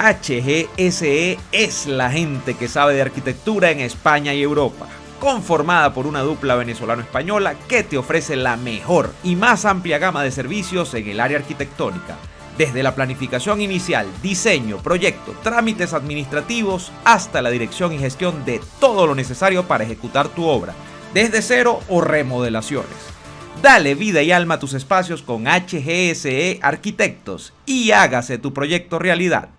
HGSE es la gente que sabe de arquitectura en España y Europa, conformada por una dupla venezolano-española que te ofrece la mejor y más amplia gama de servicios en el área arquitectónica, desde la planificación inicial, diseño, proyecto, trámites administrativos, hasta la dirección y gestión de todo lo necesario para ejecutar tu obra, desde cero o remodelaciones. Dale vida y alma a tus espacios con HGSE Arquitectos y hágase tu proyecto realidad.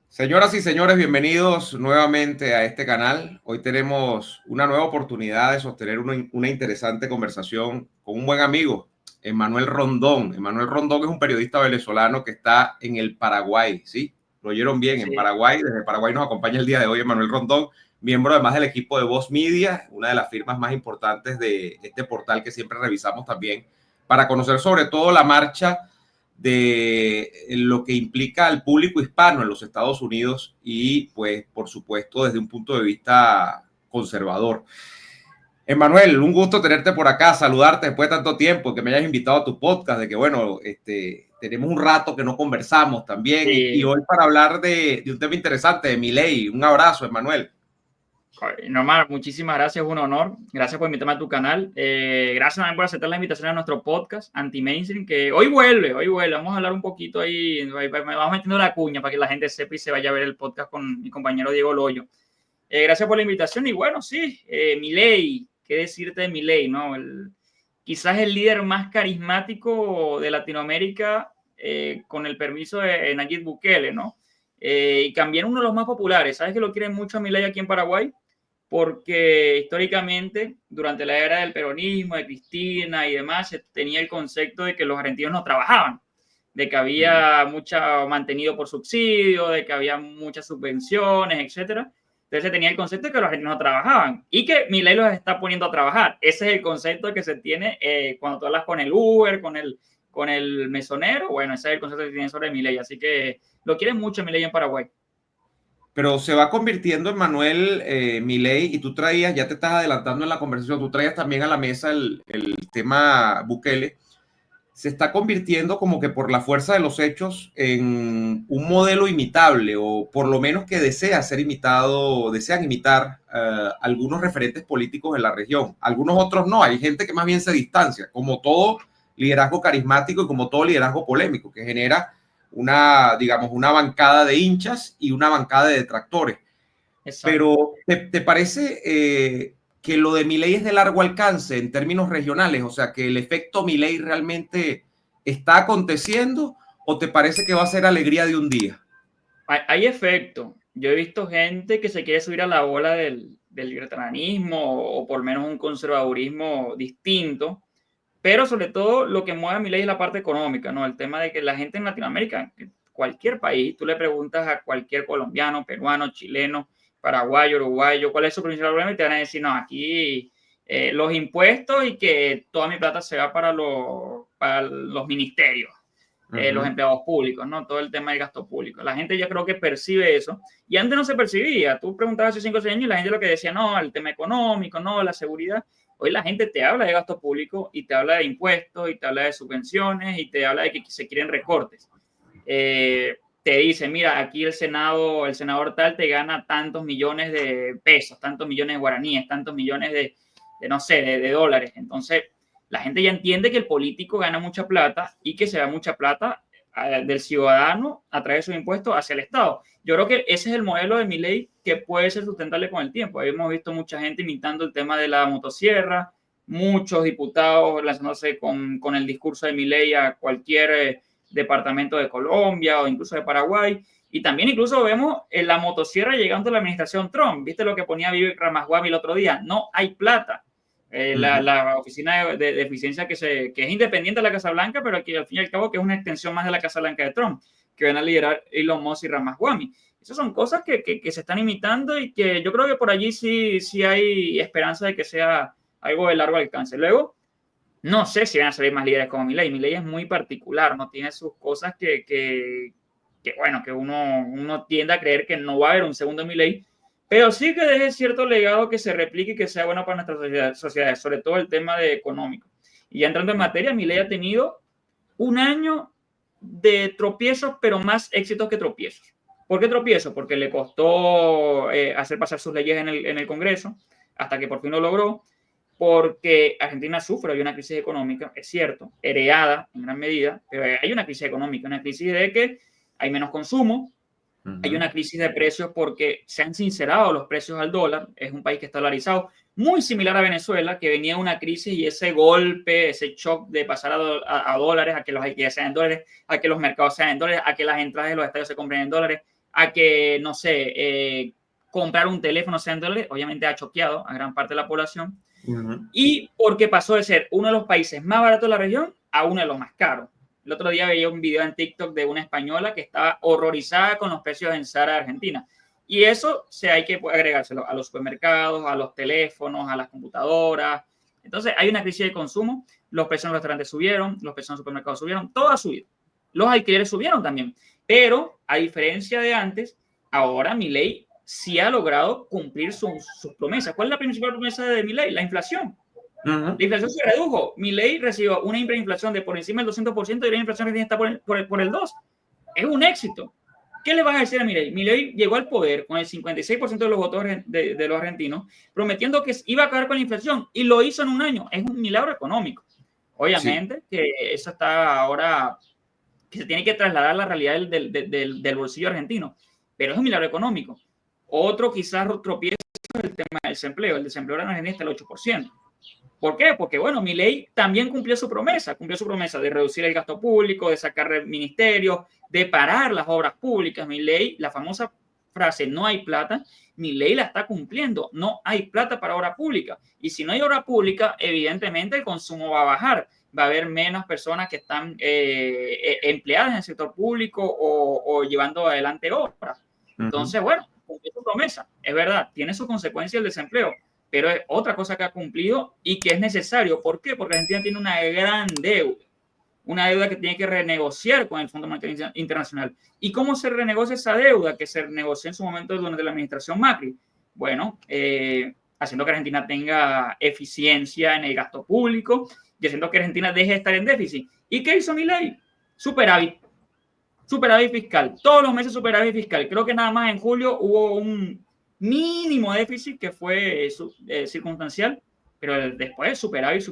Señoras y señores, bienvenidos nuevamente a este canal. Hoy tenemos una nueva oportunidad de sostener una interesante conversación con un buen amigo, Emanuel Rondón. Emanuel Rondón es un periodista venezolano que está en el Paraguay, ¿sí? Lo oyeron bien, en Paraguay. Desde Paraguay nos acompaña el día de hoy Emanuel Rondón, miembro además del equipo de Voz Media, una de las firmas más importantes de este portal que siempre revisamos también para conocer sobre todo la marcha de lo que implica al público hispano en los Estados Unidos y, pues, por supuesto, desde un punto de vista conservador. Emanuel, un gusto tenerte por acá, saludarte después de tanto tiempo, que me hayas invitado a tu podcast, de que, bueno, tenemos un rato que no conversamos también, y hoy para hablar de un tema interesante, de Milei. Un abrazo, Emanuel. Normal, muchísimas gracias, es un honor. Gracias por invitarme a tu canal. Gracias también por aceptar la invitación a nuestro podcast Anti-Mainstream, que hoy vuelve. Vamos a hablar un poquito ahí, vamos metiendo la cuña para que la gente sepa y se vaya a ver el podcast con mi compañero Diego Loyo. Gracias por la invitación y bueno, sí, Milei, ¿qué decirte de Milei, no? Quizás el líder más carismático de Latinoamérica, con el permiso de Nayib Bukele, ¿no? Y también uno de los más populares. ¿Sabes que lo quieren mucho a Milei aquí en Paraguay? Porque históricamente, durante la era del peronismo, de Cristina y demás, se tenía el concepto de que los argentinos no trabajaban, de que había mucho mantenido por subsidio, de que había muchas subvenciones, etcétera. Entonces se tenía el concepto de que los argentinos no trabajaban y que Milei los está poniendo a trabajar. Ese es el concepto que se tiene cuando tú hablas con el Uber, con el mesonero. Bueno, ese es el concepto que tienen sobre Milei. Así que lo quieren mucho Milei en Paraguay. Pero se va convirtiendo en Manuel Milei, y tú traías, ya te estás adelantando en la conversación, tú traías también a la mesa el tema Bukele. Se está convirtiendo como que por la fuerza de los hechos en un modelo imitable, o por lo menos que desea ser imitado, desean imitar algunos referentes políticos en la región. Algunos otros no, hay gente que más bien se distancia, como todo liderazgo carismático y como todo liderazgo polémico, que genera digamos, una bancada de hinchas y una bancada de detractores. Exacto. Pero, ¿te parece que lo de Milei es de largo alcance en términos regionales? O sea, que el efecto Milei realmente está aconteciendo, ¿o te parece que va a ser alegría de un día? Hay efecto. Yo he visto gente que se quiere subir a la ola del libertarianismo o por lo menos un conservadurismo distinto, pero sobre todo lo que mueve a Milei es la parte económica, ¿no? El tema de que la gente en Latinoamérica, cualquier país, tú le preguntas a cualquier colombiano, peruano, chileno, paraguayo, uruguayo, ¿cuál es su principal problema? Y te van a decir, no, aquí los impuestos y que toda mi plata se va para los ministerios, los empleados públicos, ¿no? Todo el tema del gasto público. La gente ya creo que percibe eso y antes no se percibía. Tú preguntabas hace 5 o 6 años y la gente lo que decía, no, el tema económico, no, la seguridad. Hoy la gente te habla de gasto público y te habla de impuestos y te habla de subvenciones y te habla de que se quieren recortes. Te dice, mira, aquí el senador tal te gana tantos millones de pesos, tantos millones de guaraníes, tantos millones de no sé, de dólares. Entonces, la gente ya entiende que el político gana mucha plata y que se da mucha plata del ciudadano a través de sus impuestos hacia el Estado. Yo creo que ese es el modelo de Milei que puede ser sustentable con el tiempo. Hemos visto mucha gente imitando el tema de la motosierra, muchos diputados lanzándose con el discurso de Milei a cualquier departamento de Colombia o incluso de Paraguay. Y también incluso vemos en la motosierra llegando a la administración Trump. ¿Viste lo que ponía Vivek Ramaswamy el otro día? No hay plata. La oficina de eficiencia que es independiente de la Casa Blanca, pero que al fin y al cabo que es una extensión más de la Casa Blanca de Trump, que van a liderar Elon Musk y Ramaswamy. Esas son cosas que se están imitando y que yo creo que por allí sí hay esperanza de que sea algo de largo alcance. Luego, no sé si van a salir más líderes como Milei. Milei es muy particular, no tiene sus cosas que bueno, que uno tiende a creer que no va a haber un segundo Milei, pero sí que deje cierto legado que se replique y que sea bueno para nuestras sociedades, sobre todo el tema de económico. Y ya entrando en materia, Milei ha tenido un año de tropiezos, pero más éxitos que tropiezos. ¿Por qué tropiezos? Porque le costó hacer pasar sus leyes en el Congreso, hasta que por fin lo logró, porque Argentina sufre de una crisis económica, es cierto, heredada en gran medida, pero hay una crisis económica, una crisis de que hay menos consumo, hay una crisis de precios porque se han sincerado los precios al dólar, es un país que está dolarizado, muy similar a Venezuela, que venía una crisis y ese golpe, ese shock de pasar a dólares, a que los alquileres sean en dólares, a que los mercados sean en dólares, a que las entradas de los estadios se compren en dólares, a que, no sé, comprar un teléfono sea en dólares, obviamente ha choqueado a gran parte de la población. Y porque pasó de ser uno de los países más baratos de la región a uno de los más caros. El otro día veía un video en TikTok de una española que estaba horrorizada con los precios en Zara de Argentina. Y eso hay que agregárselo a los supermercados, a los teléfonos, a las computadoras. Entonces hay una crisis de consumo. Los precios en los restaurantes subieron, los precios en los supermercados subieron, todo ha subido. Los alquileres subieron también. Pero a diferencia de antes, ahora Milei sí ha logrado cumplir sus promesas. ¿Cuál es la principal promesa de Milei? La inflación. La inflación se redujo. Milei recibió una hiperinflación de por encima del 200% y la inflación que está por el 2%. Es un éxito. ¿Qué le vas a decir a Milei? Milei llegó al poder con el 56% de los votos de los argentinos, prometiendo que iba a acabar con la inflación y lo hizo en un año. Es un milagro económico. Obviamente que eso está ahora, que se tiene que trasladar a la realidad del bolsillo argentino, pero es un milagro económico. Otro quizás tropiezo es el tema del desempleo. El desempleo en Argentina está al 8%. ¿Por qué? Porque, bueno, Milei también cumplió su promesa de reducir el gasto público, de sacar ministerios, de parar las obras públicas. Milei, la famosa frase, no hay plata, Milei la está cumpliendo, no hay plata para obra pública. Y si no hay obra pública, evidentemente el consumo va a bajar, va a haber menos personas que están empleadas en el sector público o llevando adelante obras. Entonces, bueno, cumplió su promesa, es verdad, tiene sus consecuencias el desempleo, pero es otra cosa que ha cumplido y que es necesario. ¿Por qué? Porque Argentina tiene una deuda que tiene que renegociar con el Fondo Monetario Internacional. ¿Y cómo se renegocia esa deuda que se renegoció en su momento durante la administración Macri? Bueno, haciendo que Argentina tenga eficiencia en el gasto público y haciendo que Argentina deje de estar en déficit. ¿Y qué hizo Milei? Superávit fiscal. Todos los meses superávit fiscal. Creo que nada más en julio hubo un mínimo déficit que fue circunstancial, pero después superávit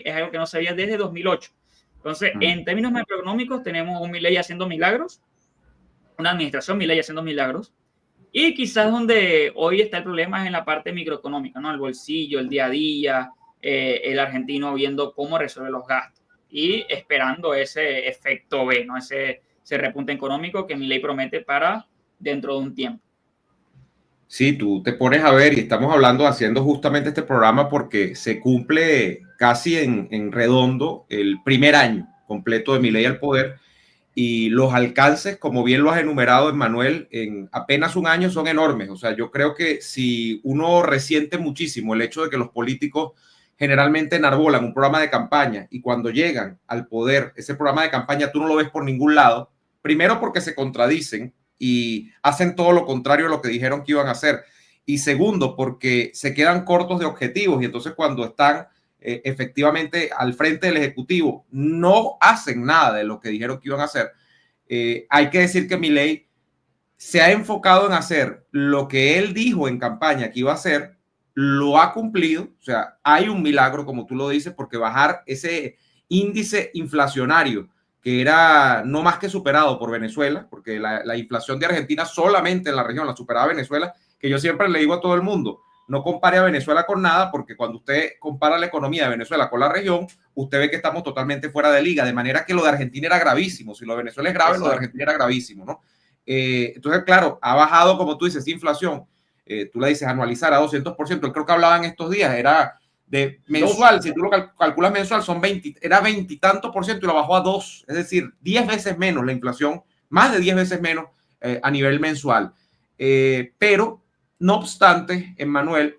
es algo que no se veía desde 2008. Entonces, en términos macroeconómicos, tenemos un Milei haciendo milagros, una administración Milei haciendo milagros, y quizás donde hoy está el problema es en la parte microeconómica, ¿no? El bolsillo, el día a día, el argentino viendo cómo resuelve los gastos y esperando ese efecto B, ¿no? Ese repunte económico que Milei promete para dentro de un tiempo. Sí, tú te pones a ver y estamos haciendo justamente este programa porque se cumple casi en redondo el primer año completo de Milei al poder y los alcances, como bien lo has enumerado, Emmanuel, en apenas un año son enormes. O sea, yo creo que si uno resiente muchísimo el hecho de que los políticos generalmente enarbolan un programa de campaña y cuando llegan al poder, ese programa de campaña tú no lo ves por ningún lado, primero porque se contradicen y hacen todo lo contrario a lo que dijeron que iban a hacer. Y segundo, porque se quedan cortos de objetivos y entonces cuando están efectivamente al frente del Ejecutivo no hacen nada de lo que dijeron que iban a hacer. Hay que decir que Milei se ha enfocado en hacer lo que él dijo en campaña que iba a hacer, lo ha cumplido. O sea, hay un milagro, como tú lo dices, porque bajar ese índice inflacionario que era no más que superado por Venezuela, porque la inflación de Argentina solamente en la región la superaba Venezuela, que yo siempre le digo a todo el mundo, no compare a Venezuela con nada, porque cuando usted compara la economía de Venezuela con la región, usted ve que estamos totalmente fuera de liga, de manera que lo de Argentina era gravísimo. Si lo de Venezuela es grave, exacto, lo de Argentina era gravísimo, ¿no? Entonces, claro, ha bajado, como tú dices, inflación, tú la dices anualizar a 200%, creo que hablaban estos días, era de mensual, si tú lo calculas mensual, era 20 y tanto por ciento y lo bajó a 2, es decir, 10 veces menos la inflación, más de 10 veces menos a nivel mensual. Pero, no obstante, Emmanuel,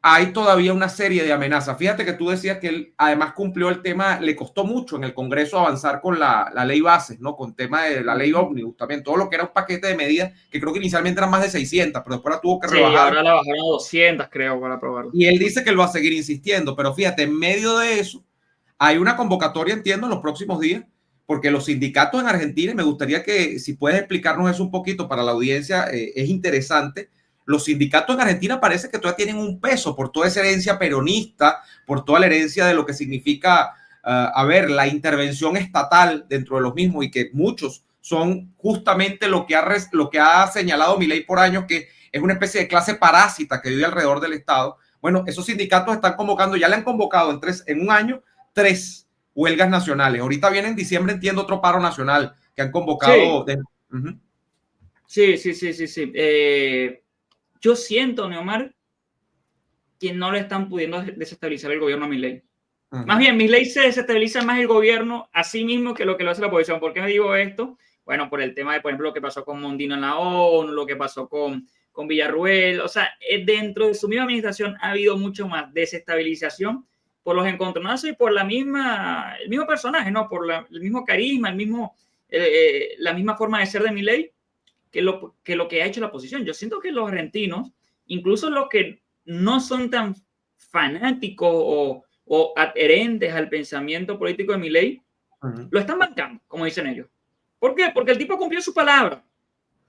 hay todavía una serie de amenazas. Fíjate que tú decías que él además cumplió el tema, le costó mucho en el Congreso avanzar con la ley bases, ¿no? Con tema de la ley ómnibus también, todo lo que era un paquete de medidas que creo que inicialmente eran más de 600, pero después la tuvo que rebajar. Sí, ahora la bajaron a 200, creo, para aprobarlo. Y él dice que él va a seguir insistiendo, pero fíjate, en medio de eso hay una convocatoria, entiendo, en los próximos días porque los sindicatos en Argentina, y me gustaría que si puedes explicarnos eso un poquito para la audiencia, es interesante. Los sindicatos en Argentina parece que todavía tienen un peso por toda esa herencia peronista, por toda la herencia de lo que significa, la intervención estatal dentro de los mismos, y que muchos son justamente lo que ha señalado Milei por años, que es una especie de clase parásita que vive alrededor del Estado. Bueno, esos sindicatos están convocando, ya le han convocado en un año 3 huelgas nacionales. Ahorita viene en diciembre, entiendo, otro paro nacional que han convocado. Sí. Sí. Yo siento, Neomar, que no le están pudiendo desestabilizar el gobierno a Milei. Más bien, Milei se desestabiliza más el gobierno a sí mismo que lo hace la oposición. ¿Por qué me digo esto? Bueno, por el tema de, por ejemplo, lo que pasó con Mondino en la ONU, lo que pasó con Villarruel. O sea, dentro de su misma administración ha habido mucho más desestabilización por los encontronazos y por el mismo personaje, ¿no? Por el mismo carisma, la misma forma de ser de Milei que lo que ha hecho la oposición. Yo siento que los argentinos, incluso los que no son tan fanáticos o adherentes al pensamiento político de Milei, lo están bancando, como dicen ellos. ¿Por qué? Porque el tipo cumplió su palabra.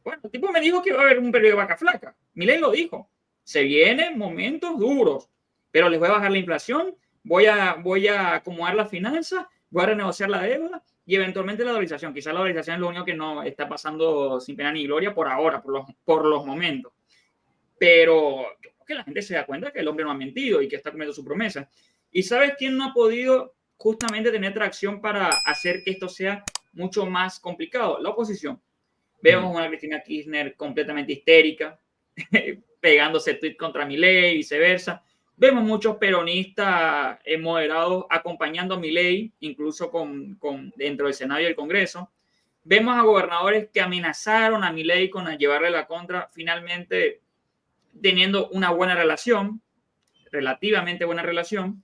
Bueno, el tipo me dijo que iba a haber un periodo de vaca flaca. Milei lo dijo. Se vienen momentos duros, pero les voy a bajar la inflación, voy a acomodar las finanzas, voy a renegociar la deuda y eventualmente la dolarización. Quizás la dolarización es lo único que no está pasando sin pena ni gloria por ahora, por los momentos. Pero creo que la gente se da cuenta que el hombre no ha mentido y que está cumpliendo su promesa. ¿Y sabes quién no ha podido justamente tener tracción para hacer que esto sea mucho más complicado? La oposición. Vemos una Cristina Kirchner completamente histérica, pegándose tweet contra Milei y viceversa. Vemos muchos peronistas moderados acompañando a Milei, incluso dentro del Senado y el Congreso. Vemos a gobernadores que amenazaron a Milei con llevarle la contra, finalmente teniendo una buena relación, relativamente buena relación.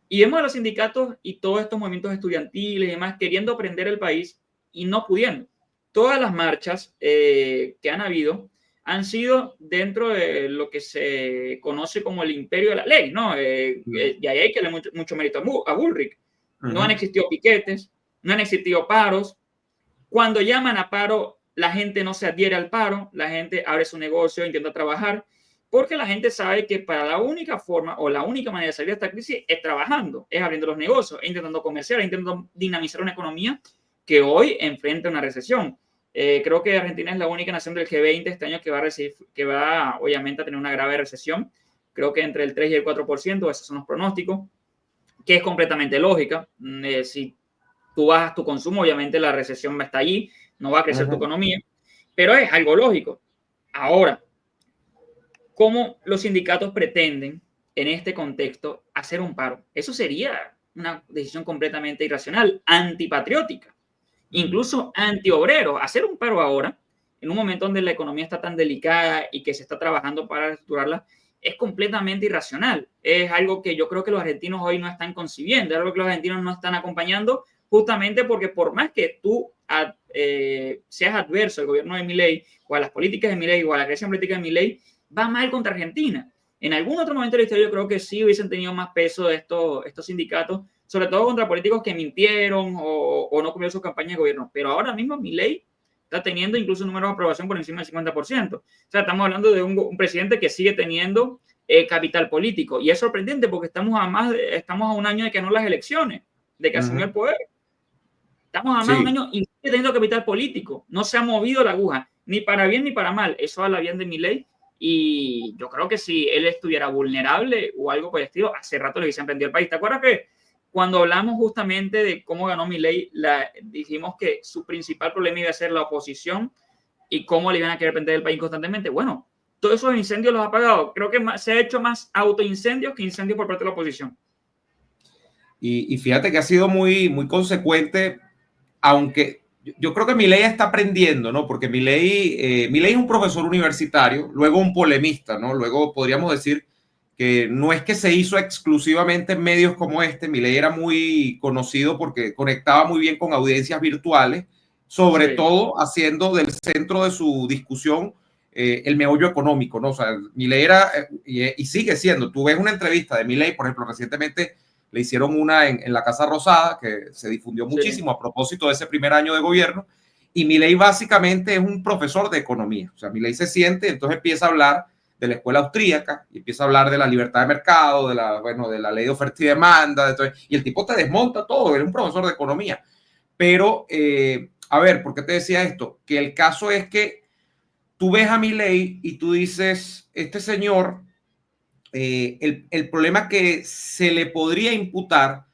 Y vemos a los sindicatos y todos estos movimientos estudiantiles y demás queriendo aprender el país y no pudiendo. Todas las marchas que han habido han sido dentro de lo que se conoce como el imperio de la ley, ¿no? Y ahí hay que darle mucho mérito a Bullrich. No han existido piquetes, no han existido paros. Cuando llaman a paro, la gente no se adhiere al paro, la gente abre su negocio, intenta trabajar, porque la gente sabe que para la única forma o la única manera de salir de esta crisis es trabajando, es abriendo los negocios, es intentando comerciar, es intentando dinamizar una economía que hoy enfrenta una recesión. Creo que Argentina es la única nación del G20 este año que va obviamente a tener una grave recesión. Creo que entre el 3 y el 4%, esos son los pronósticos, que es completamente lógica. Si tú bajas tu consumo, obviamente la recesión va a estar allí, no va a crecer tu economía, pero es algo lógico. Ahora, ¿cómo los sindicatos pretenden en este contexto hacer un paro? Eso sería una decisión completamente irracional, antipatriótica, incluso antiobrero. Hacer un paro ahora, en un momento donde la economía está tan delicada y que se está trabajando para reestructurarla, es completamente irracional. Es algo que yo creo que los argentinos hoy no están concibiendo, es algo que los argentinos no están acompañando, justamente porque por más que tú seas adverso al gobierno de Milei o a las políticas de Milei o a la creación política de Milei, va mal contra Argentina. En algún otro momento de la historia yo creo que sí hubiesen tenido más peso estos sindicatos, sobre todo contra políticos que mintieron o no cumplieron sus campañas de gobierno. Pero ahora mismo Milei está teniendo incluso números de aprobación por encima del 50%. O sea, estamos hablando de un presidente que sigue teniendo capital político. Y es sorprendente porque estamos a un año de que no las elecciones, de que asumió el poder. Estamos a más de un año y sigue teniendo capital político. No se ha movido la aguja, ni para bien ni para mal. Eso habla bien de Milei. Y yo creo que si él estuviera vulnerable o algo por el estilo, hace rato le hubiese emprendido el país. ¿Te acuerdas que cuando hablamos justamente de cómo ganó Milei, dijimos que su principal problema iba a ser la oposición y cómo le iban a querer prender el país constantemente? Bueno, todos esos incendios los ha apagado. Creo que se ha hecho más autoincendios que incendios por parte de la oposición. Y fíjate que ha sido muy, muy consecuente, aunque yo creo que Milei está aprendiendo, ¿no? Porque Milei es un profesor universitario, luego un polemista, ¿no? Luego podríamos decir que no es que se hizo exclusivamente en medios como este. Milei era muy conocido porque conectaba muy bien con audiencias virtuales, sobre todo haciendo del centro de su discusión el meollo económico, ¿no? O sea, Milei era y sigue siendo. Tú ves una entrevista de Milei, por ejemplo, recientemente le hicieron una en la Casa Rosada, que se difundió muchísimo a propósito de ese primer año de gobierno, y Milei básicamente es un profesor de economía. O sea, Milei se siente, entonces empieza a hablar de la escuela austríaca y empieza a hablar de la libertad de mercado, de la ley de oferta y demanda, y el tipo te desmonta todo, es un profesor de economía. Pero, a ver, ¿por qué te decía esto? Que el caso es que tú ves a Milei y tú dices, este señor, el problema que se le podría imputar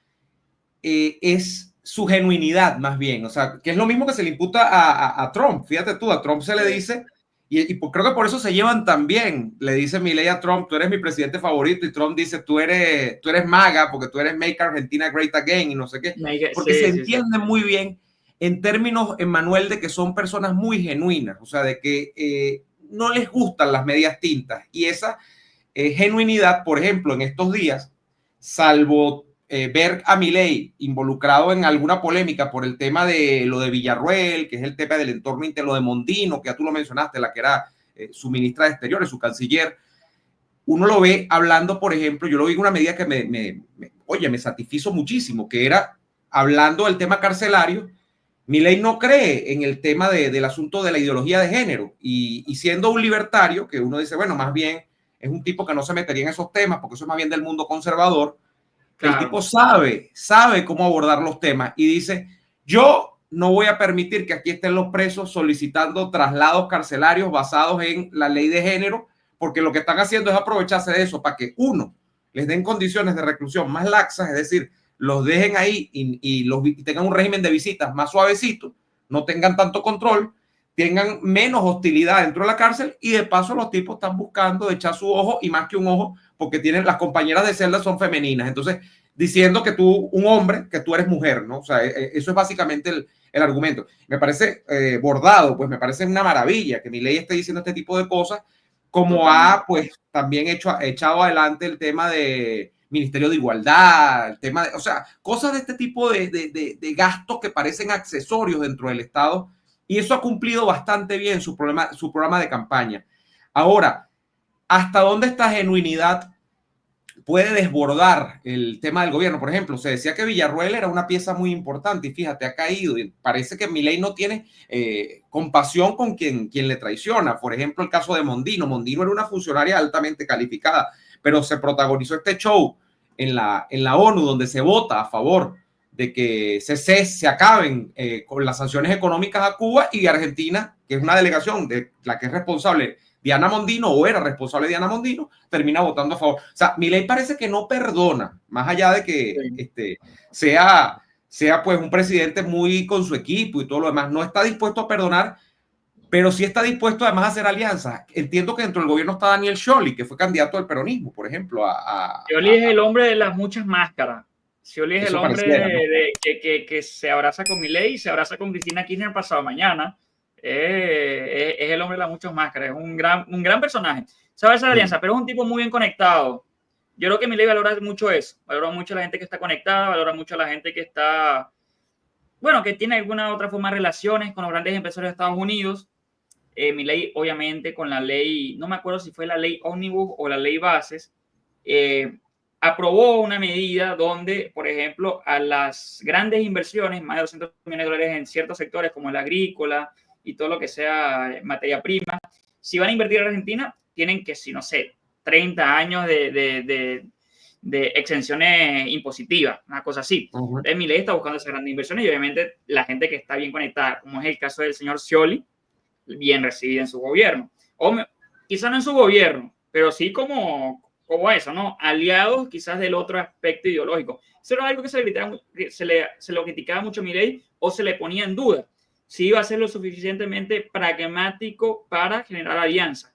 es su genuinidad más bien, o sea, que es lo mismo que se le imputa a Trump. Fíjate tú, a Trump se le dice, y creo que por eso se llevan tan bien, le dice Milei a Trump, tú eres mi presidente favorito, y Trump dice, tú eres MAGA, porque tú eres Make Argentina Great Again, y no sé qué, porque se entienden muy bien en términos, Emmanuel, de que son personas muy genuinas, o sea, de que no les gustan las medias tintas, y esa genuinidad, por ejemplo, en estos días, salvo ver a Milei involucrado en alguna polémica por el tema de lo de Villarruel, que es el tema del entorno interno, lo de Mondino, que ya tú lo mencionaste, la que era su ministra de Exteriores, su canciller, uno lo ve hablando, por ejemplo, yo lo vi en una medida que me satisfizo muchísimo, que era hablando del tema carcelario. Milei no cree en el tema del asunto de la ideología de género y siendo un libertario, que uno dice, bueno, más bien es un tipo que no se metería en esos temas porque eso es más bien del mundo conservador. Claro. El tipo sabe cómo abordar los temas y dice, yo no voy a permitir que aquí estén los presos solicitando traslados carcelarios basados en la ley de género, porque lo que están haciendo es aprovecharse de eso para que, uno, les den condiciones de reclusión más laxas, es decir, los dejen ahí y tengan un régimen de visitas más suavecito, no tengan tanto control, tengan menos hostilidad dentro de la cárcel y de paso los tipos están buscando echar su ojo y más que un ojo porque tienen las compañeras de celda son femeninas. Entonces, diciendo que tú, un hombre, que tú eres mujer, ¿no? O sea, eso es básicamente el argumento. Me parece bordado, pues me parece una maravilla que Milei esté diciendo este tipo de cosas, como ha, pues, también echado adelante el tema de Ministerio de Igualdad, el tema de, o sea, cosas de este tipo de gastos que parecen accesorios dentro del Estado, y eso ha cumplido bastante bien su programa de campaña. Ahora, ¿hasta dónde esta genuinidad puede desbordar el tema del gobierno? Por ejemplo, se decía que Villarruel era una pieza muy importante y fíjate, ha caído y parece que Milei no tiene compasión con quien le traiciona. Por ejemplo, el caso de Mondino. Mondino era una funcionaria altamente calificada, pero se protagonizó este show en la ONU donde se vota a favor de que se acaben con las sanciones económicas a Cuba, y Argentina, que es una delegación de la que es responsable Diana Mondino, o era responsable Diana Mondino, termina votando a favor. O sea, Milei parece que no perdona, más allá de que sea pues un presidente muy con su equipo y todo lo demás, no está dispuesto a perdonar, pero sí está dispuesto además a hacer alianzas. Entiendo que dentro del gobierno está Daniel Scioli, que fue candidato al peronismo, por ejemplo. Scioli es el hombre de las muchas máscaras. Scioli es el hombre que se abraza con Milei y se abraza con Cristina Kirchner pasado mañana. Es el hombre de las muchas máscaras. Es un gran personaje. Sabe esa alianza, pero es un tipo muy bien conectado. Yo creo que Milei valora mucho eso. Valora mucho a la gente que está conectada, valora mucho a la gente que está, bueno, que tiene alguna otra forma de relaciones con los grandes empresarios de Estados Unidos. Milei, obviamente, con la ley, no me acuerdo si fue la ley Omnibus o la ley Bases, aprobó una medida donde, por ejemplo, a las grandes inversiones, más de 200 millones de dólares en ciertos sectores como el agrícola y todo lo que sea materia prima, si van a invertir en Argentina, tienen que, si no sé, 30 años de exenciones impositivas, una cosa así. Entonces, Milei está buscando esas grandes inversiones y obviamente la gente que está bien conectada, como es el caso del señor Scioli, bien recibida en su gobierno. O quizá no en su gobierno, pero sí como eso, ¿no? Aliados quizás del otro aspecto ideológico. Eso era algo que se lo criticaba mucho a Milei o se le ponía en duda si iba a ser lo suficientemente pragmático para generar alianza.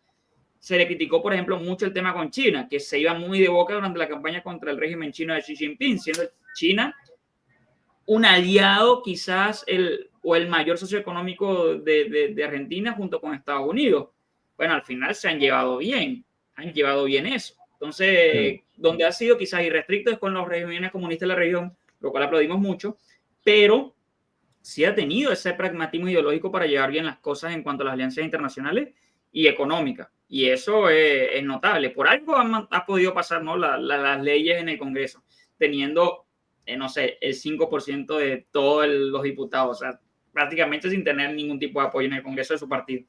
Se le criticó, por ejemplo, mucho el tema con China, que se iba muy de boca durante la campaña contra el régimen chino de Xi Jinping, siendo China un aliado quizás el mayor socio económico de Argentina junto con Estados Unidos. Bueno, al final se han llevado bien eso. Entonces, donde ha sido quizás irrestricto es con los regímenes comunistas de la región, lo cual aplaudimos mucho, pero sí ha tenido ese pragmatismo ideológico para llevar bien las cosas en cuanto a las alianzas internacionales y económicas. Y eso es notable. Por algo ha podido pasar, ¿no? las leyes en el Congreso. teniendo, no sé, el 5% de todos los diputados, o sea, prácticamente sin tener ningún tipo de apoyo en el Congreso de su partido.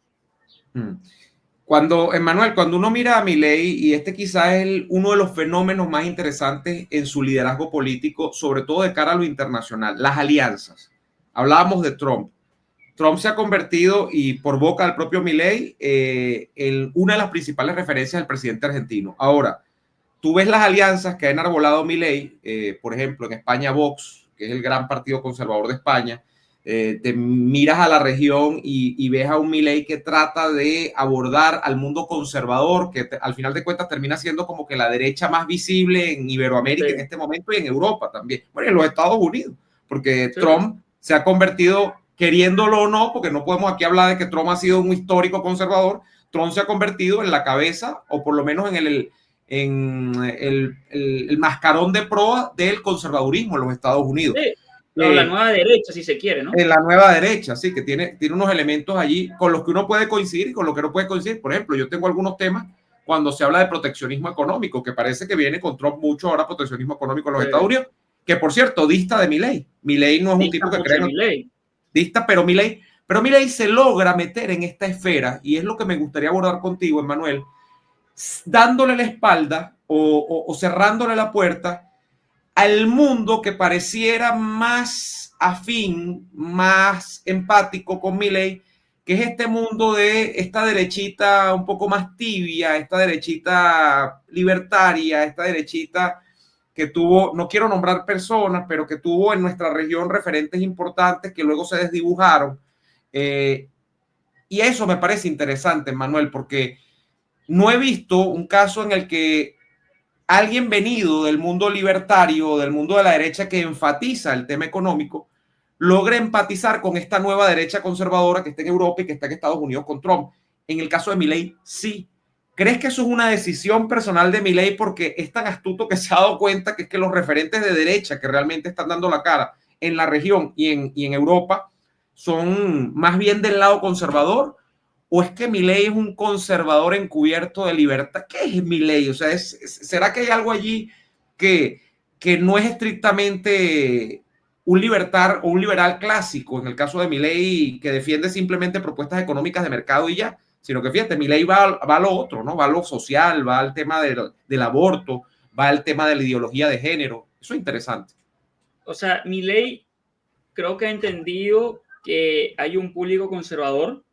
Emmanuel, cuando uno mira a Milei, y este quizás es uno de los fenómenos más interesantes en su liderazgo político, sobre todo de cara a lo internacional, las alianzas. Hablábamos de Trump. Trump se ha convertido, y por boca del propio Milei, en una de las principales referencias del presidente argentino. Ahora, tú ves las alianzas que ha enarbolado Milei, por ejemplo, en España Vox, que es el gran partido conservador de España, te miras a la región y ves a un Milei que trata de abordar al mundo conservador, que al final de cuentas termina siendo como que la derecha más visible en Iberoamérica sí. En este momento y en Europa también. Bueno, en los Estados Unidos, porque sí. Trump se ha convertido, queriéndolo o no, porque no podemos aquí hablar de que Trump ha sido un histórico conservador, Trump se ha convertido en la cabeza, o por lo menos en el mascarón de proa del conservadurismo en los Estados Unidos. Sí. La nueva derecha, si se quiere, ¿no? En la nueva derecha, sí, que tiene unos elementos allí con los que uno puede coincidir y con los que no puede coincidir. Por ejemplo, yo tengo algunos temas cuando se habla de proteccionismo económico, que parece que viene con Trump mucho ahora, proteccionismo económico en los Estados Unidos, que por cierto, dista de Milei. Milei no es un tipo que cree... Dista, pero Milei se logra meter en esta esfera, y es lo que me gustaría abordar contigo, Emmanuel, dándole la espalda o cerrándole la puerta al mundo que pareciera más afín, más empático con Milei, que es este mundo de esta derechita un poco más tibia, esta derechita libertaria, esta derechita que tuvo, no quiero nombrar personas, pero que tuvo en nuestra región referentes importantes que luego se desdibujaron. Y eso me parece interesante, Manuel, porque no he visto un caso en el que alguien venido del mundo libertario, del mundo de la derecha que enfatiza el tema económico, logra empatizar con esta nueva derecha conservadora que está en Europa y que está en Estados Unidos con Trump. En el caso de Milei, sí. ¿Crees que eso es una decisión personal de Milei porque es tan astuto que se ha dado cuenta que es que los referentes de derecha que realmente están dando la cara en la región y en Europa son más bien del lado conservador? ¿O es que Milei es un conservador encubierto de libertad? ¿Qué es Milei? O sea, ¿será que hay algo allí que no es estrictamente un libertar o un liberal clásico, en el caso de Milei, que defiende simplemente propuestas económicas de mercado y ya? Sino que fíjate, Milei va a lo otro, ¿no? Va a lo social, va al tema del aborto, va al tema de la ideología de género. Eso es interesante. O sea, Milei creo que ha entendido que hay un público conservador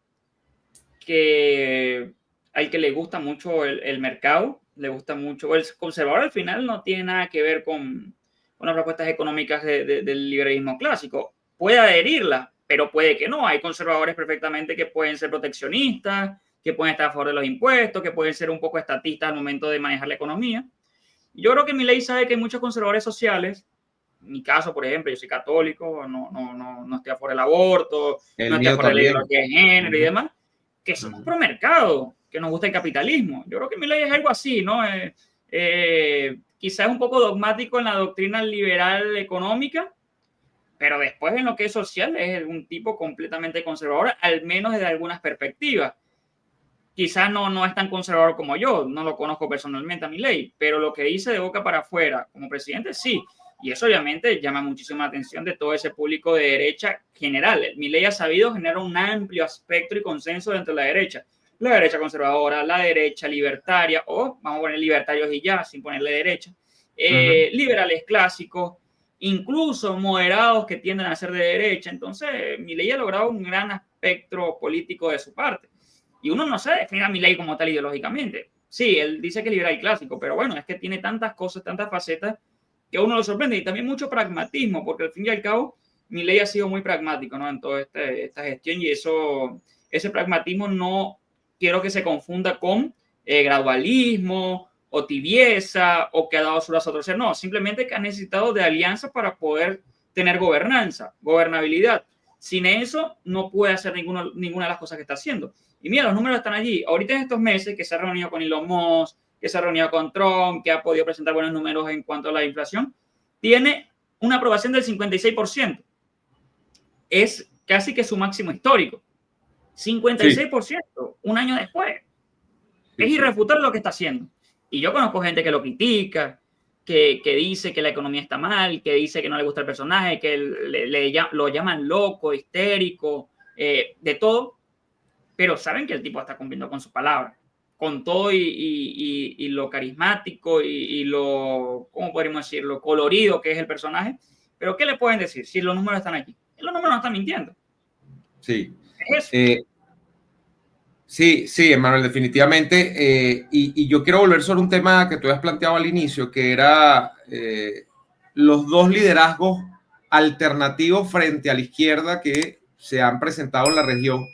al que le gusta mucho el mercado, le gusta mucho. El conservador al final no tiene nada que ver con las propuestas económicas del liberalismo clásico. Puede adherirla, pero puede que no. Hay conservadores perfectamente que pueden ser proteccionistas, que pueden estar a favor de los impuestos, que pueden ser un poco estatistas al momento de manejar la economía. Yo creo que Milei sabe que hay muchos conservadores sociales. En mi caso, por ejemplo, yo soy católico, no estoy a favor del aborto, no estoy a favor de la ideología de género y demás, que somos pro mercado, que nos gusta el capitalismo. Yo creo que Milei es algo así, ¿no? Quizás un poco dogmático en la doctrina liberal económica, pero después en lo que es social es un tipo completamente conservador, al menos desde algunas perspectivas. Quizás no es tan conservador como yo, no lo conozco personalmente a Milei, pero lo que dice de boca para afuera como presidente, sí. Y eso obviamente llama muchísima atención de todo ese público de derecha general. Milei ha sabido generar un amplio espectro y consenso dentro de la derecha conservadora, la derecha libertaria, o vamos a poner libertarios y ya, sin ponerle derecha, liberales clásicos, incluso moderados que tienden a ser de derecha. Entonces, Milei ha logrado un gran espectro político de su parte. Y uno no se define a Milei como tal ideológicamente. Sí, él dice que es liberal clásico, pero bueno, es que tiene tantas cosas, tantas facetas, que a uno lo sorprende. Y también mucho pragmatismo, porque al fin y al cabo, Milei ha sido muy pragmático, ¿no? En toda esta gestión, y ese pragmatismo no quiero que se confunda con gradualismo o tibieza o que ha dado su brazo a torcer. No, simplemente que ha necesitado de alianzas para poder tener gobernabilidad. Sin eso, no puede hacer ninguna de las cosas que está haciendo. Y mira, los números están allí. Ahorita en estos meses que se ha reunido con Elon Musk, que se ha reunido con Trump, que ha podido presentar buenos números en cuanto a la inflación, tiene una aprobación del 56%. Es casi que su máximo histórico. 56%, sí. Un año después. Sí, es irrefutable lo que está haciendo. Y yo conozco gente que lo critica, que dice que la economía está mal, que dice que no le gusta el personaje, que lo llaman loco, histérico, de todo, pero saben que el tipo está cumpliendo con su palabra, con todo y lo carismático y lo, ¿cómo podríamos decirlo?, colorido que es el personaje. Pero ¿qué le pueden decir si los números están aquí? Los números no están mintiendo. Sí. Es eso. Sí, sí, Emanuel, definitivamente. Y yo quiero volver sobre un tema que tú habías planteado al inicio, que era los dos liderazgos alternativos frente a la izquierda que se han presentado en la región.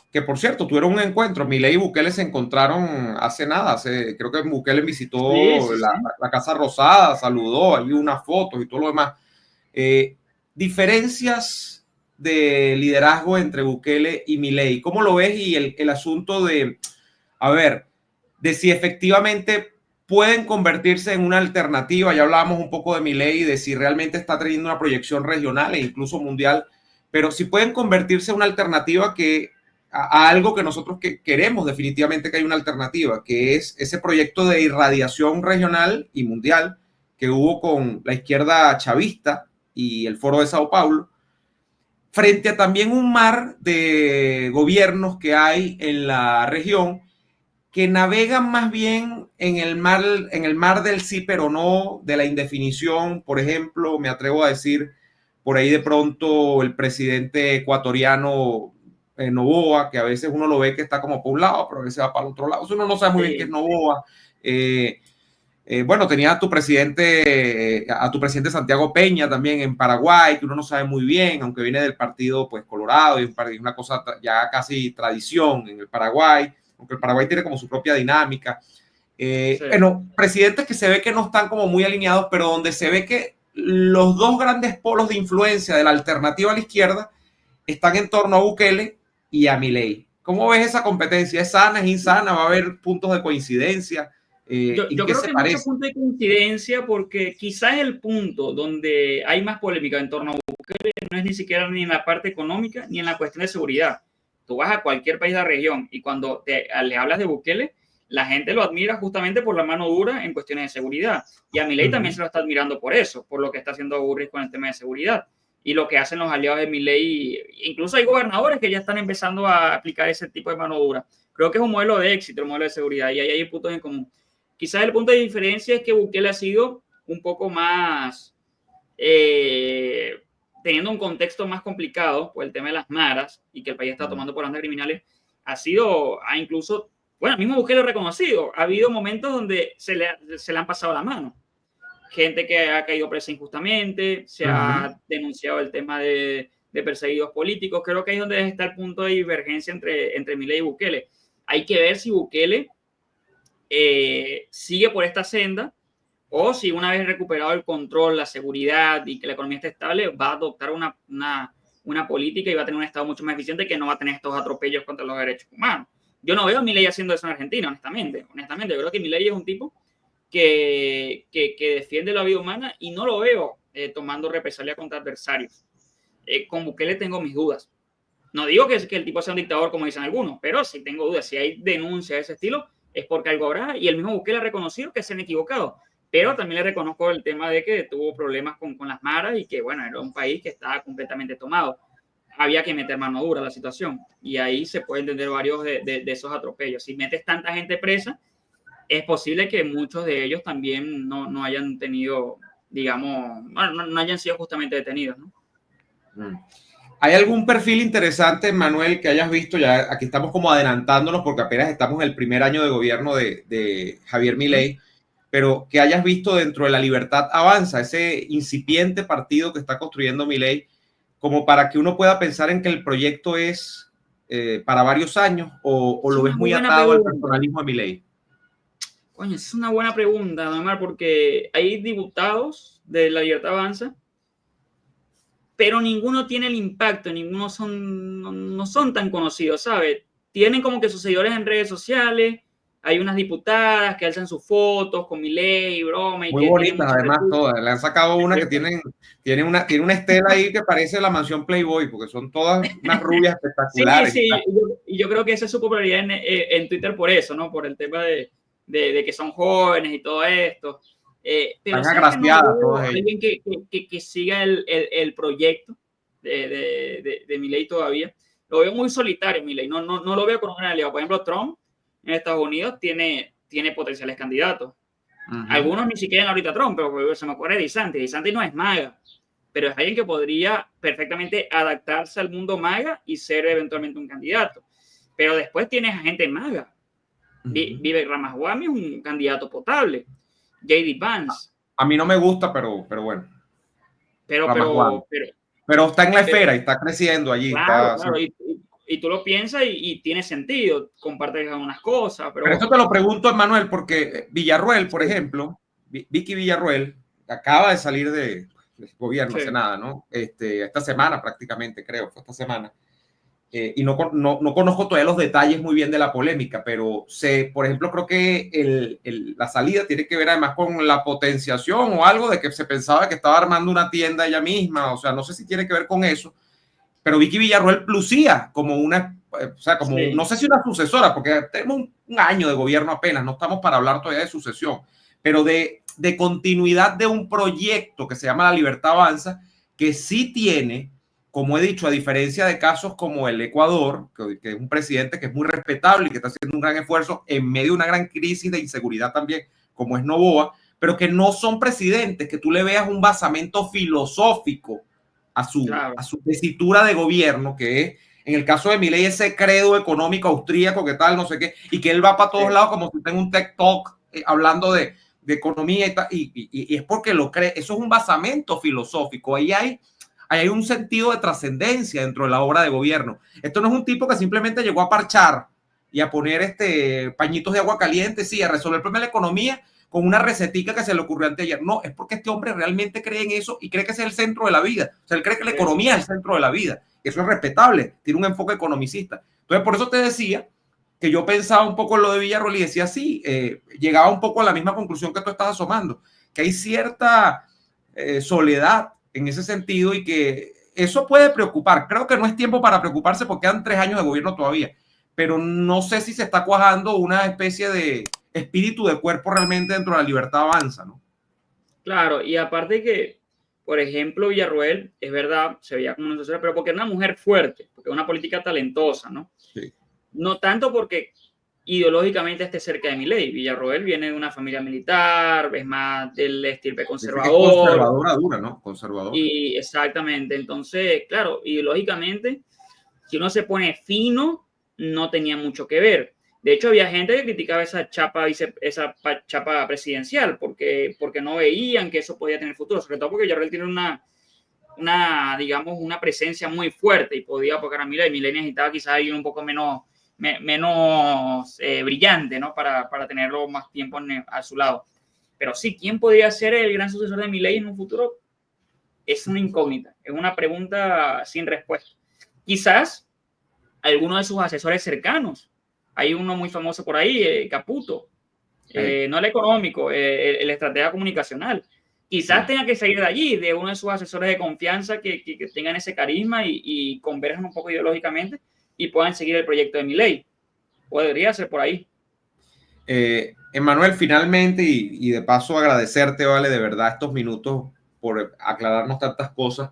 Que por cierto, tuvieron un encuentro. Milei y Bukele se encontraron hace nada. Creo que Bukele Sí, visitó sí, sí. la Casa Rosada, saludó, hay unas fotos y todo lo demás. Diferencias de liderazgo entre Bukele y Milei. ¿Cómo lo ves? Y el asunto de, a ver, de si efectivamente pueden convertirse en una alternativa. Ya hablábamos un poco de Milei, de si realmente está teniendo una proyección regional e incluso mundial, pero si pueden convertirse en una alternativa a algo que nosotros queremos definitivamente que hay una alternativa, que es ese proyecto de irradiación regional y mundial que hubo con la izquierda chavista y el Foro de Sao Paulo, frente a también un mar de gobiernos que hay en la región que navegan más bien en el mar del sí pero no, de la indefinición. Por ejemplo, me atrevo a decir, por ahí de pronto el presidente ecuatoriano Noboa, que a veces uno lo ve que está como por un lado, pero a veces va para el otro lado. Uno no sabe muy bien qué es Noboa. Bueno, tenía a tu presidente Santiago Peña también en Paraguay, que uno no sabe muy bien, aunque viene del partido pues Colorado, y una cosa ya casi tradición en el Paraguay, aunque el Paraguay tiene como su propia dinámica. Sí. Bueno, presidentes que se ve que no están como muy alineados, pero donde se ve que los dos grandes polos de influencia de la alternativa a la izquierda están en torno a Bukele y a Milei. ¿Cómo ves esa competencia? ¿Es sana, es insana? ¿Va a haber puntos de coincidencia? Yo creo que hay muchos puntos de coincidencia porque quizás el punto donde hay más polémica en torno a Bukele no es ni siquiera ni en la parte económica ni en la cuestión de seguridad. Tú vas a cualquier país de la región y cuando le hablas de Bukele, la gente lo admira justamente por la mano dura en cuestiones de seguridad. Y a Milei también se lo está admirando por eso, por lo que está haciendo Burris con el tema de seguridad. Y lo que hacen los aliados de Milei, incluso hay gobernadores que ya están empezando a aplicar ese tipo de mano dura. Creo que es un modelo de éxito, el modelo de seguridad, y ahí hay puntos en común. Quizás el punto de diferencia es que Bukele ha sido un poco más, teniendo un contexto más complicado por el tema de las maras y que el país está tomando por bandas criminales, ha incluso, bueno, mismo Bukele lo reconocido, ha habido momentos donde se le han pasado la mano. Gente que ha caído presa injustamente, se ha denunciado el tema de perseguidos políticos. Creo que ahí es donde está el punto de divergencia entre Milei y Bukele. Hay que ver si Bukele sigue por esta senda o si una vez recuperado el control, la seguridad y que la economía esté estable, va a adoptar una política y va a tener un Estado mucho más eficiente que no va a tener estos atropellos contra los derechos humanos. Yo no veo a Milei haciendo eso en Argentina, honestamente. Yo creo que Milei es un tipo que defiende la vida humana y no lo veo tomando represalia contra adversarios. Con Bukele tengo mis dudas. No digo que el tipo sea un dictador como dicen algunos, pero sí tengo dudas. Si hay denuncias de ese estilo, es porque algo habrá, y el mismo Bukele ha reconocido que se han equivocado, pero también le reconozco el tema de que tuvo problemas con las maras y que, bueno, era un país que estaba completamente tomado. Había que meter mano dura a la situación, y ahí se pueden entender varios de esos atropellos. Si metes tanta gente presa, es posible que muchos de ellos también no hayan tenido, digamos, bueno, no hayan sido justamente detenidos, ¿no? ¿Hay algún perfil interesante, Manuel, que hayas visto? Ya aquí estamos como adelantándonos porque apenas estamos en el primer año de gobierno de Javier Milei, pero que hayas visto dentro de La Libertad Avanza, ese incipiente partido que está construyendo Milei, como para que uno pueda pensar en que el proyecto es para varios años o lo ves muy atado al personalismo de Milei. Coño, es una buena pregunta, Omar, porque hay diputados de La Libertad Avanza, pero ninguno tiene el impacto, ninguno no son tan conocidos, ¿sabes? Tienen como que sus seguidores en redes sociales, hay unas diputadas que alzan sus fotos con Milei, broma. Muy bonitas, además, todas. Le han sacado una que tiene una estela ahí que parece la mansión Playboy, porque son todas unas rubias espectaculares. Sí, y yo creo que esa es su popularidad en Twitter por eso, ¿no? Por el tema de que son jóvenes y todo esto. Pero Están sabes que no agraciadas veo todas a ellas. alguien que siga el proyecto de Milei todavía. Lo veo muy solitario, Milei. No lo veo con una aliado. Por ejemplo, Trump en Estados Unidos tiene potenciales candidatos. Algunos ni siquiera en ahorita Trump, pero se me ocurre DeSantis. DeSantis no es MAGA, pero es alguien que podría perfectamente adaptarse al mundo MAGA y ser eventualmente un candidato. Pero después tienes a gente MAGA. Vivek Ramaswamy es un candidato potable. JD Vance. A mí no me gusta, pero bueno, Pero, Ramaswamy. pero, pero, Pero está en la pero, esfera y está creciendo allí. claro, Está, claro. Y tú lo piensas y tiene sentido. Compartes algunas cosas, pero pero esto te lo pregunto, Manuel, porque Villarruel, por sí, ejemplo, Vicky Villarruel, acaba de salir de gobierno hace sí, nada, ¿no? Esta semana prácticamente, creo, fue esta semana. Y no conozco todavía los detalles muy bien de la polémica, pero sé, por ejemplo, creo que la salida tiene que ver además con la potenciación o algo de que se pensaba que estaba armando una tienda ella misma, o sea, no sé si tiene que ver con eso, pero Vicky Villarruel lucía como una, o sea, como, no sí, sé si una sucesora, porque tenemos un año de gobierno apenas, no estamos para hablar todavía de sucesión, pero de continuidad de un proyecto que se llama La Libertad Avanza, que sí tiene, como he dicho, a diferencia de casos como el Ecuador, que es un presidente que es muy respetable y que está haciendo un gran esfuerzo en medio de una gran crisis de inseguridad también, como es Noboa, pero que no son presidentes, que tú le veas un basamento filosófico claro, a su tesitura de gobierno, que es, en el caso de Milei, ese credo económico austríaco, que tal, no sé qué, y que él va para todos sí, lados como si tenga un tech talk hablando de economía y es porque lo cree. Eso es un basamento filosófico. Ahí hay un sentido de trascendencia dentro de la obra de gobierno. Esto no es un tipo que simplemente llegó a parchar y a poner pañitos de agua caliente, sí, a resolver el problema de la economía con una recetica que se le ocurrió anteayer. No, es porque este hombre realmente cree en eso y cree que ese es el centro de la vida. O sea, él cree que la sí, economía es el centro de la vida. Eso es respetable, tiene un enfoque economicista. Entonces, por eso te decía que yo pensaba un poco en lo de Villarroel y decía, sí, llegaba un poco a la misma conclusión que tú estás asomando, que hay cierta soledad en ese sentido y que eso puede preocupar. Creo que no es tiempo para preocuparse porque quedan 3 años de gobierno todavía, pero no sé si se está cuajando una especie de espíritu de cuerpo realmente dentro de La Libertad Avanza, ¿no? claro. Y aparte que, por ejemplo, Villarroel, es verdad, se veía como una sociedad, pero porque era una mujer fuerte, porque una política talentosa, ¿no? Sí. No tanto porque ideológicamente esté cerca de Milei. Villarroel viene de una familia militar, es más del estirpe Dice que es conservador, conservadora dura, ¿no? Conservadora. y exactamente. Entonces, claro, ideológicamente, si uno se pone fino, no tenía mucho que ver. De hecho, había gente que criticaba esa chapa presidencial porque no veían que eso podía tener futuro, sobre todo porque Villarreal tiene digamos, una presencia muy fuerte y podía apoyar a Milei. Milei necesitaba quizás alguien un poco menos brillante, ¿no? Para tenerlo más tiempo a su lado. Pero sí, ¿quién podría ser el gran sucesor de Milei en un futuro? Es una incógnita, es una pregunta sin respuesta. Quizás alguno de sus asesores cercanos. Hay uno muy famoso por ahí, Caputo, no el económico, el estratega comunicacional. Quizás Sí. tenga que salir de allí, de uno de sus asesores de confianza que tengan ese carisma y converjan un poco ideológicamente y puedan seguir el proyecto de Milei. Podría ser por ahí. Emanuel, finalmente, y de paso agradecerte, vale, de verdad estos minutos por aclararnos tantas cosas.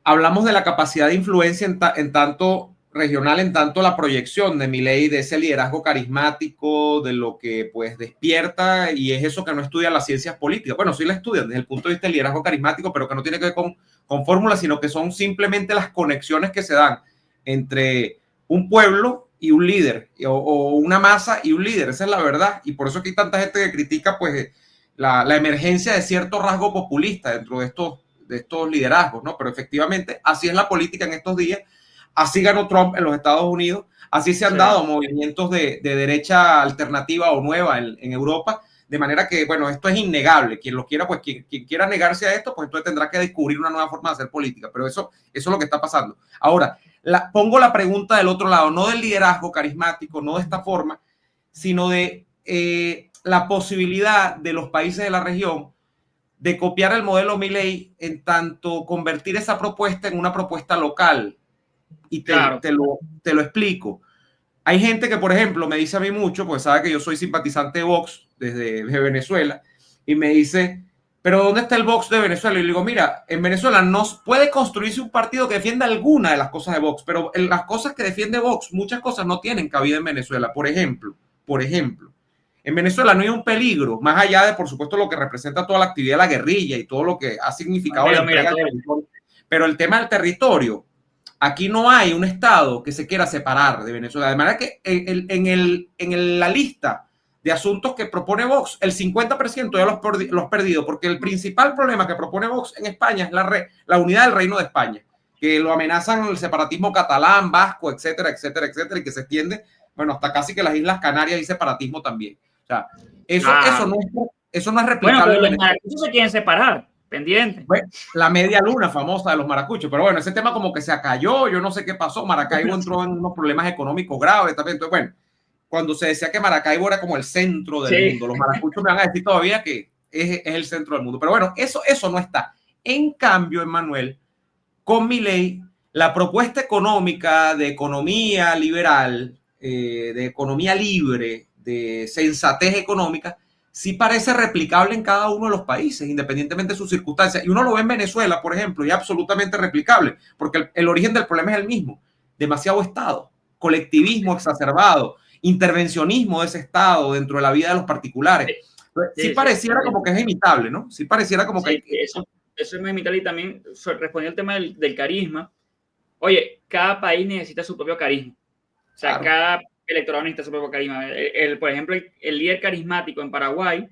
Hablamos de la capacidad de influencia en tanto regional, en tanto la proyección de Milei, de ese liderazgo carismático, de lo que pues despierta, y es eso que no estudian las ciencias políticas. Bueno, sí la estudian desde el punto de vista del liderazgo carismático, pero que no tiene que ver con fórmulas, sino que son simplemente las conexiones que se dan entre un pueblo y un líder, o una masa y un líder. Esa es la verdad, y por eso que hay tanta gente que critica pues la emergencia de cierto rasgo populista dentro de estos liderazgos, ¿no? Pero efectivamente, así es la política en estos días, así ganó Trump en los Estados Unidos, así se han Sí, dado movimientos de derecha alternativa o nueva en Europa, de manera que, bueno, esto es innegable. Quien lo quiera, pues quien quiera negarse a esto, pues entonces tendrá que descubrir una nueva forma de hacer política, pero eso es lo que está pasando. Ahora, pongo la pregunta del otro lado, no del liderazgo carismático, no de esta forma, sino de la posibilidad de los países de la región de copiar el modelo Milei en tanto convertir esa propuesta en una propuesta local. Y claro. te lo explico. Hay gente que, por ejemplo, me dice a mí mucho, pues sabe que yo soy simpatizante de Vox desde Venezuela, y me dice, pero ¿dónde está el Vox de Venezuela? Y le digo, mira, en Venezuela no puede construirse un partido que defienda alguna de las cosas de Vox, pero en las cosas que defiende Vox, muchas cosas no tienen cabida en Venezuela. Por ejemplo, en Venezuela no hay un peligro, más allá de, por supuesto, lo que representa toda la actividad de la guerrilla y todo lo que ha significado la entrega del territorio. Pero el tema del territorio, aquí no hay un Estado que se quiera separar de Venezuela. De manera que la lista de asuntos que propone Vox, el 50% ya los perdido, porque el principal problema que propone Vox en España es la unidad del Reino de España, que lo amenazan el separatismo catalán, vasco, etcétera, etcétera, etcétera, y que se extiende, bueno, hasta casi que las Islas Canarias y separatismo también. O sea, eso no es replicable. Bueno, pero los maracuchos se quieren separar, pendiente. Bueno, la media luna famosa de los maracuchos, pero bueno, ese tema como que se acalló, yo no sé qué pasó, Maracaibo entró en unos problemas económicos graves también, entonces bueno, cuando se decía que Maracaibo era como el centro del mundo, los maracuchos me van a decir todavía que es el centro del mundo, pero bueno, eso no está. En cambio, Emmanuel, con Milei, la propuesta económica de economía liberal, de economía libre, de sensatez económica, sí parece replicable en cada uno de los países, independientemente de sus circunstancias. Y uno lo ve en Venezuela, por ejemplo, y es absolutamente replicable, porque el origen del problema es el mismo. Demasiado Estado, colectivismo exacerbado, intervencionismo de ese Estado dentro de la vida de los particulares. Sí pareciera como que es imitable, ¿no? Sí pareciera como que... Eso es muy imitable. Y también respondiendo al tema del carisma, oye, cada país necesita su propio carisma. O sea, claro, cada electorado necesita su propio carisma. Por ejemplo, el líder carismático en Paraguay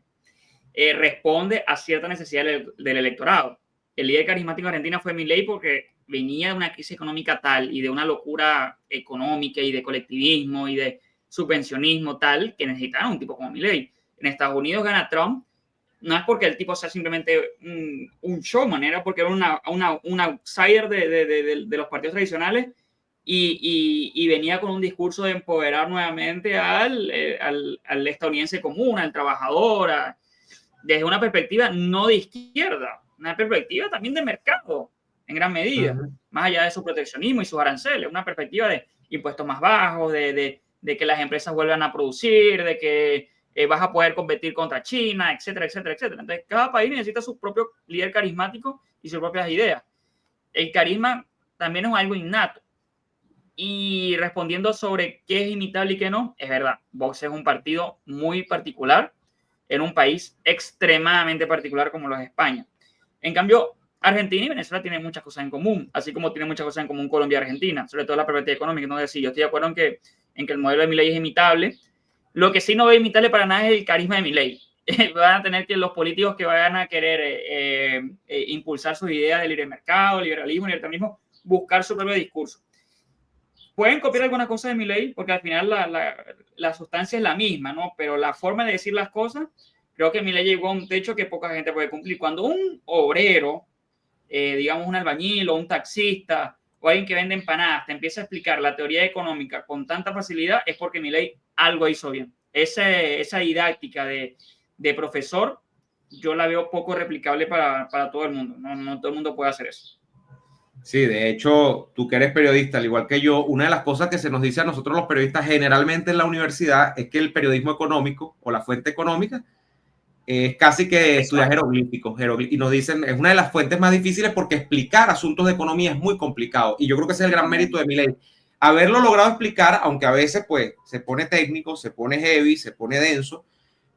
responde a cierta necesidad del electorado. El líder carismático en Argentina fue Milei porque venía de una crisis económica tal y de una locura económica y de colectivismo y de subvencionismo tal que necesitaban un tipo como Milei. En Estados Unidos gana Trump, no es porque el tipo sea simplemente un showman, era porque era un outsider de los partidos tradicionales y venía con un discurso de empoderar nuevamente al estadounidense común, al trabajador, desde una perspectiva no de izquierda, una perspectiva también de mercado, en gran medida, más allá de su proteccionismo y sus aranceles, una perspectiva de impuestos más bajos, de que las empresas vuelvan a producir, de que vas a poder competir contra China, etcétera, etcétera, etcétera. Entonces, cada país necesita su propio líder carismático y sus propias ideas. El carisma también es algo innato. Y respondiendo sobre qué es imitable y qué no, es verdad, Vox es un partido muy particular en un país extremadamente particular como lo es España. En cambio, Argentina y Venezuela tienen muchas cosas en común, así como tienen muchas cosas en común Colombia y Argentina, sobre todo la perspectiva económica. Entonces, sí, yo estoy de acuerdo en que el modelo de Milei es imitable. Lo que sí no veo imitable para nada es el carisma de Milei. Van a tener que los políticos que vayan a querer impulsar sus ideas de libre mercado, liberalismo, libertarismo, buscar su propio discurso. Pueden copiar algunas cosas de Milei, porque al final la sustancia es la misma, ¿no? Pero la forma de decir las cosas, creo que Milei llegó a un techo que poca gente puede cumplir. Cuando un obrero, digamos un albañil o un taxista o alguien que vende empanadas te empieza a explicar la teoría económica con tanta facilidad, es porque Milei algo hizo bien. Esa didáctica de profesor, yo la veo poco replicable para todo el mundo. No todo el mundo puede hacer eso. Sí, de hecho, tú que eres periodista, al igual que yo, una de las cosas que se nos dice a nosotros los periodistas generalmente en la universidad es que el periodismo económico o la fuente económica es casi que estudiar jeroglíficos. Y nos dicen, es una de las fuentes más difíciles porque explicar asuntos de economía es muy complicado. Y yo creo que ese es el gran mérito de Milei. Haberlo logrado explicar, aunque a veces pues se pone técnico, se pone heavy, se pone denso,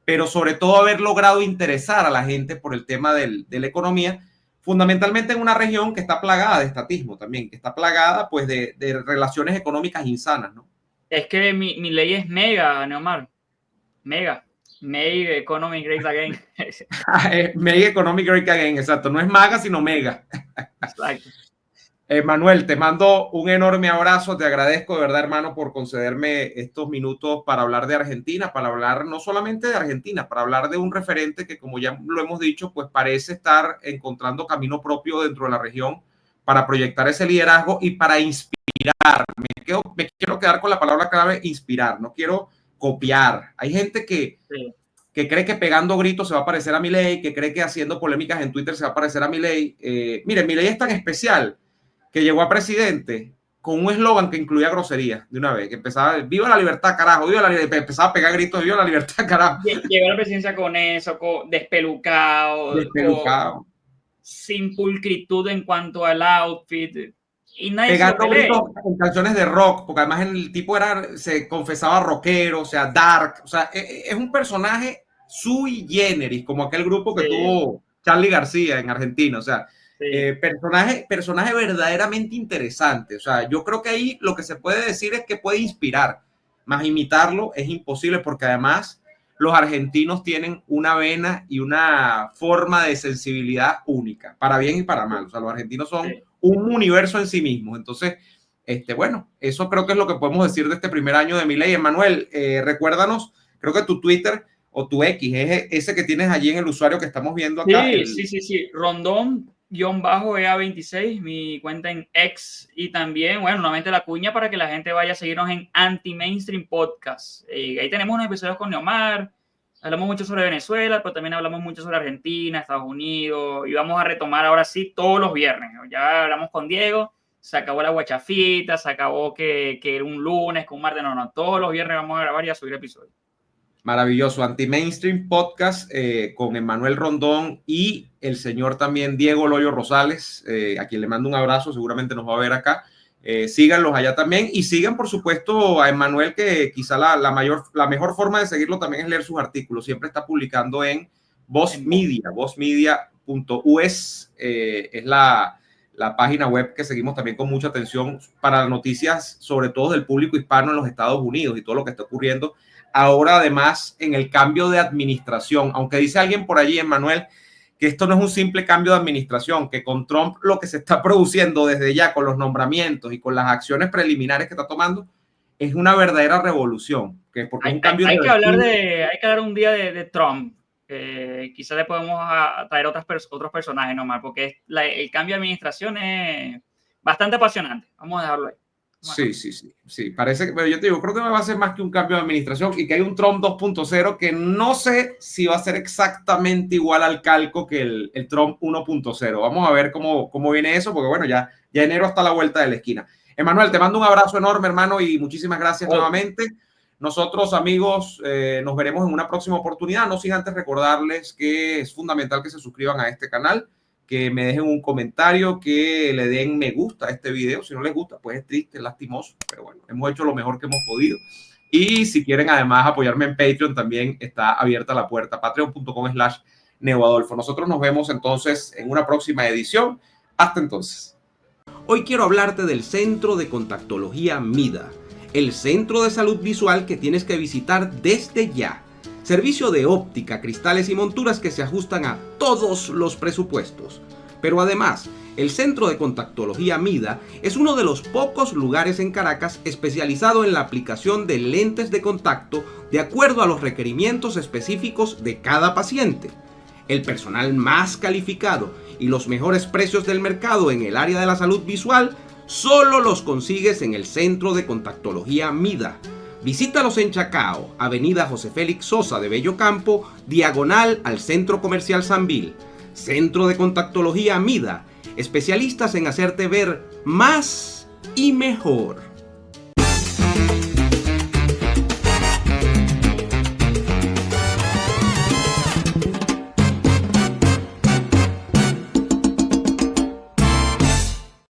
pero sobre todo haber logrado interesar a la gente por el tema de la economía, fundamentalmente en una región que está plagada de estatismo también, que está plagada pues de relaciones económicas insanas, ¿no? Es que Milei es mega, Neomar, mega. Make Economy Great Again. Make Economy Great Again, exacto. No es maga, sino mega. Exacto. Manuel, te mando un enorme abrazo. Te agradezco de verdad, hermano, por concederme estos minutos para hablar de Argentina, para hablar no solamente de Argentina, para hablar de un referente que, como ya lo hemos dicho, pues parece estar encontrando camino propio dentro de la región para proyectar ese liderazgo y para inspirar. Me quiero quedar con la palabra clave, inspirar. No quiero copiar. Hay gente que cree que pegando gritos se va a parecer a Milei, que cree que haciendo polémicas en Twitter se va a parecer a Milei. Miren, Milei es tan especial que llegó a presidente con un eslogan que incluía grosería de una vez, que empezaba, viva la libertad, carajo, viva la libertad, empezaba a pegar gritos, viva la libertad, carajo. Llegó a la presidencia con eso, despelucado, sin pulcritud en cuanto al outfit, y nadie pegando gritos en canciones de rock, porque además el tipo se confesaba rockero, o sea, dark, o sea, es un personaje sui generis, como aquel grupo que tuvo Charly García en Argentina, o sea, personaje verdaderamente interesante. O sea, yo creo que ahí lo que se puede decir es que puede inspirar, más imitarlo es imposible, porque además los argentinos tienen una vena y una forma de sensibilidad única, para bien y para mal. O sea, los argentinos son un universo en sí mismos. Entonces, bueno, eso creo que es lo que podemos decir de este primer año de Milei. Emmanuel, recuérdanos, creo que tu Twitter o tu X es ese que tienes allí en el usuario que estamos viendo acá. Sí. Rondón-EA26, mi cuenta en X, y también, bueno, nuevamente la cuña para que la gente vaya a seguirnos en Anti-Mainstream Podcast. Ahí tenemos unos episodios con Neomar, hablamos mucho sobre Venezuela, pero también hablamos mucho sobre Argentina, Estados Unidos, y vamos a retomar ahora sí todos los viernes. Ya hablamos con Diego, se acabó la guachafita, se acabó que era un lunes, con un martes, no, todos los viernes vamos a grabar y a subir episodios. Maravilloso, Anti-Mainstream Podcast con Emmanuel Rondón y el señor también Diego Loyo Rosales, a quien le mando un abrazo, seguramente nos va a ver acá. Síganlos allá también y sigan, por supuesto, a Emmanuel, que quizá la mejor forma de seguirlo también es leer sus artículos. Siempre está publicando en Voz Media, vozmedia.us, es la página web que seguimos también con mucha atención para noticias, sobre todo del público hispano en los Estados Unidos y todo lo que está ocurriendo ahora, además, en el cambio de administración. Aunque dice alguien por allí, Emmanuel, que esto no es un simple cambio de administración, que con Trump lo que se está produciendo desde ya con los nombramientos y con las acciones preliminares que está tomando es una verdadera revolución. Que porque es un cambio hay que hablar un día de Trump. Quizás le podemos traer otros personajes nomás, porque el cambio de administración es bastante apasionante. Vamos a dejarlo ahí. Sí, parece que, pero yo te digo, creo que va a ser más que un cambio de administración y que hay un Trump 2.0 que no sé si va a ser exactamente igual al calco que el Trump 1.0. Vamos a ver cómo viene eso, porque bueno, ya enero está a la vuelta de la esquina. Emmanuel, te mando un abrazo enorme, hermano, y muchísimas gracias nuevamente. Nosotros, amigos, nos veremos en una próxima oportunidad, no sin antes recordarles que es fundamental que se suscriban a este canal, que me dejen un comentario, que le den me gusta a este video. Si no les gusta, pues es triste, es lastimoso, pero bueno, hemos hecho lo mejor que hemos podido. Y si quieren además apoyarme en Patreon, también está abierta la puerta, patreon.com/neoadolfo. Nosotros nos vemos entonces en una próxima edición. Hasta entonces. Hoy quiero hablarte del Centro de Contactología MIDA, el centro de salud visual que tienes que visitar desde ya. Servicio de óptica, cristales y monturas que se ajustan a todos los presupuestos. Pero además, el Centro de Contactología MIDA es uno de los pocos lugares en Caracas especializado en la aplicación de lentes de contacto de acuerdo a los requerimientos específicos de cada paciente. El personal más calificado y los mejores precios del mercado en el área de la salud visual solo los consigues en el Centro de Contactología MIDA. Visítalos en Chacao, Avenida José Félix Sosa de Bellocampo, diagonal al Centro Comercial Sambil. Centro de Contactología MIDA, especialistas en hacerte ver más y mejor.